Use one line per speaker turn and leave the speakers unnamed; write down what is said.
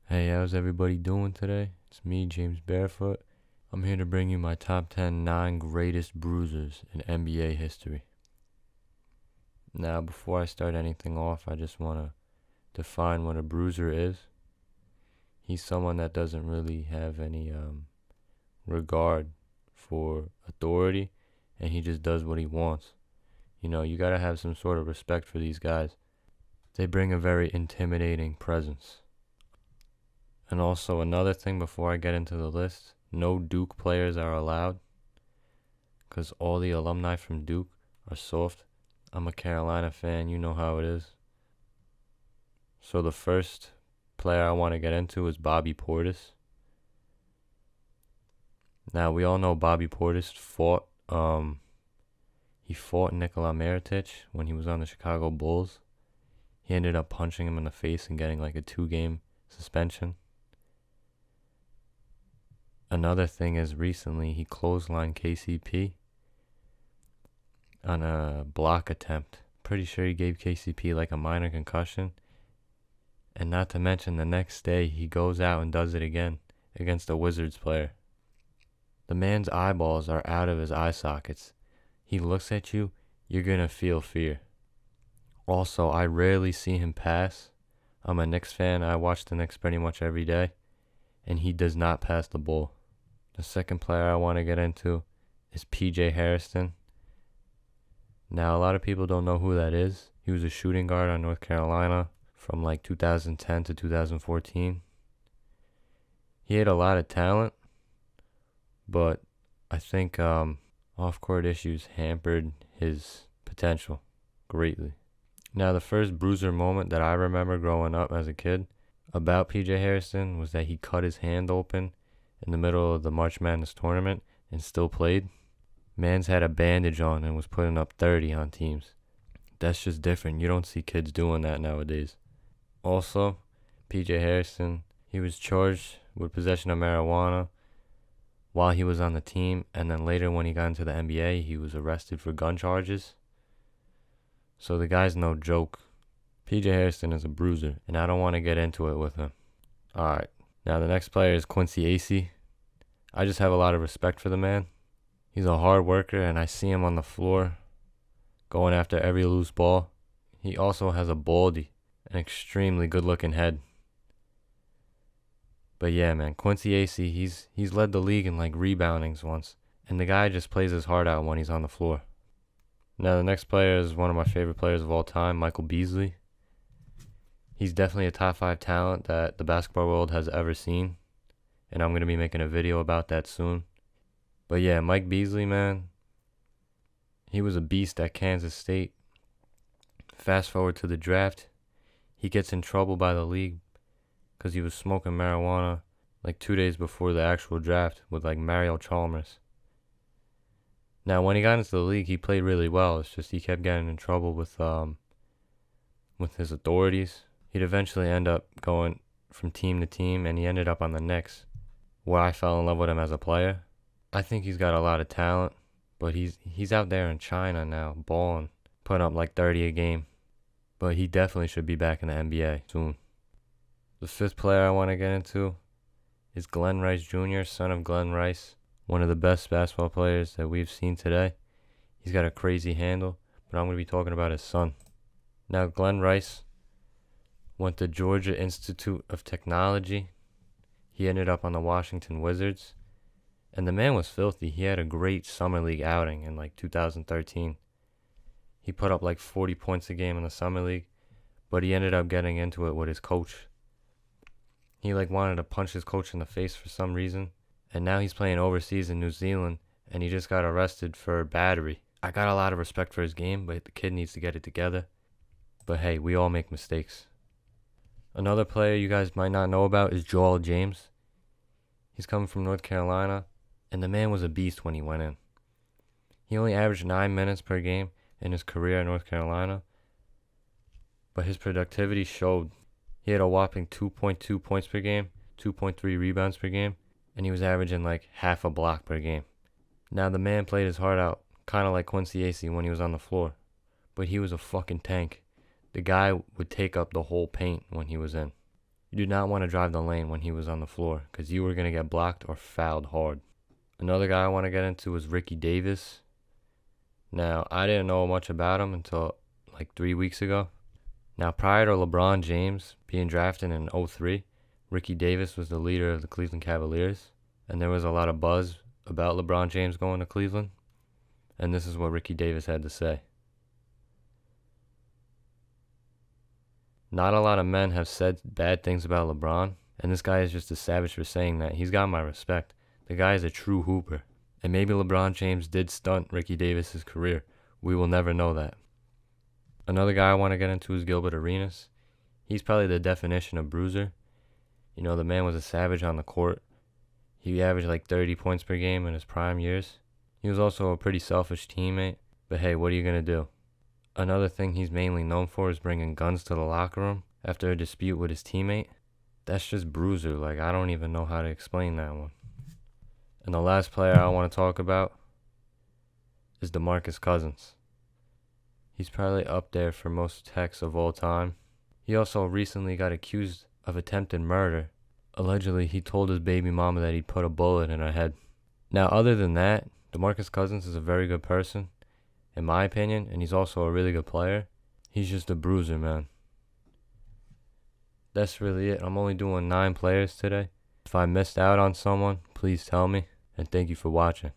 Hey, how's everybody doing today? It's me, James Barefoot. I'm here to bring you my top 10 non-greatest bruisers in NBA history. Now, before I start anything off, I just want to define what a bruiser is. He's someone that doesn't really have any regard for authority, and he just does what he wants. You gotta have some sort of respect for these guys. They bring a very intimidating presence. And also another thing before I get into the list, no Duke players are allowed because all the alumni from Duke are soft. I'm a Carolina fan, you know how it is. So the first player I want to get into is Bobby Portis. Now we all know Bobby Portis he fought Nikola Mirotic when he was on the Chicago Bulls. He ended up punching him in the face and getting like a 2-game suspension. Another thing is recently he clotheslined KCP on a block attempt. Pretty sure he gave KCP like a minor concussion. And not to mention the next day he goes out and does it again against a Wizards player. The man's eyeballs are out of his eye sockets. He looks at you, you're gonna feel fear. Also, I rarely see him pass. I'm a Knicks fan. I watch the Knicks pretty much every day. And he does not pass the ball. The second player I want to get into is PJ Harrison. Now, a lot of people don't know who that is. He was a shooting guard on North Carolina from like 2010 to 2014. He had a lot of talent, but I think off-court issues hampered his potential greatly. Now, the first bruiser moment that I remember growing up as a kid about PJ Harrison was that he cut his hand open in the middle of the March Madness tournament and still played. Man's had a bandage on and was putting up 30 on teams. That's just different. You don't see kids doing that nowadays. Also, PJ Harrison, he was charged with possession of marijuana while he was on the team, and then later when he got into the NBA, he was arrested for gun charges. So the guy's no joke. PJ Harrison is a bruiser, and I don't want to get into it with him. Alright, now the next player is Quincy Acey. I just have a lot of respect for the man. He's a hard worker, and I see him on the floor going after every loose ball. He also has a baldy, an extremely good-looking head. But yeah, man, Quincy Acey, he's led the league in like reboundings once, and the guy just plays his heart out when he's on the floor. Now the next player is one of my favorite players of all time, Michael Beasley. He's definitely a top 5 talent that the basketball world has ever seen, and I'm going to be making a video about that soon. But yeah, Mike Beasley, man, he was a beast at Kansas State. Fast forward to the draft, he gets in trouble by the league because he was smoking marijuana like 2 days before the actual draft with like Mario Chalmers. Now, when he got into the league, he played really well. It's just he kept getting in trouble with his authorities. He'd eventually end up going from team to team, and he ended up on the Knicks, where I fell in love with him as a player. I think he's got a lot of talent, but he's out there in China now, balling, putting up like 30 a game. But he definitely should be back in the NBA soon. The fifth player I want to get into is Glenn Rice Jr., son of Glenn Rice, one of the best basketball players that we've seen today. He's got a crazy handle, but I'm going to be talking about his son. Now, Glenn Rice went to Georgia Institute of Technology. He ended up on the Washington Wizards. And the man was filthy. He had a great summer league outing in like 2013. He put up like 40 points a game in the summer league, but he ended up getting into it with his coach. He like wanted to punch his coach in the face for some reason. And now he's playing overseas in New Zealand, and he just got arrested for battery. I got a lot of respect for his game, but the kid needs to get it together. But hey, we all make mistakes. Another player you guys might not know about is Joel James. He's coming from North Carolina, and the man was a beast when he went in. He only averaged 9 minutes per game in his career at North Carolina, but his productivity showed. He had a whopping 2.2 points per game, 2.3 rebounds per game, and he was averaging like half a block per game. Now the man played his heart out, kind of like Quincy Acey when he was on the floor, but he was a fucking tank. The guy would take up the whole paint when he was in. You do not want to drive the lane when he was on the floor because you were going to get blocked or fouled hard. Another guy I want to get into is Ricky Davis. Now, I didn't know much about him until like 3 weeks ago. Now, prior to LeBron James being drafted in 2003, Ricky Davis was the leader of the Cleveland Cavaliers, and there was a lot of buzz about LeBron James going to Cleveland, and this is what Ricky Davis had to say. Not a lot of men have said bad things about LeBron, and this guy is just a savage for saying that. He's got my respect. The guy is a true hooper. And maybe LeBron James did stunt Ricky Davis' career. We will never know that. Another guy I want to get into is Gilbert Arenas. He's probably the definition of bruiser. You know, the man was a savage on the court. He averaged like 30 points per game in his prime years. He was also a pretty selfish teammate, but hey, what are you going to do? Another thing he's mainly known for is bringing guns to the locker room after a dispute with his teammate. That's just bruiser. Like, I don't even know how to explain that one. And the last player I want to talk about is DeMarcus Cousins. He's probably up there for most techs of all time. He also recently got accused of attempted murder. Allegedly, he told his baby mama that he'd put a bullet in her head. Now, other than that, DeMarcus Cousins is a very good person, in my opinion, and he's also a really good player. He's just a bruiser, man. That's really it. I'm only doing 9 players today. If I missed out on someone, please tell me, and thank you for watching.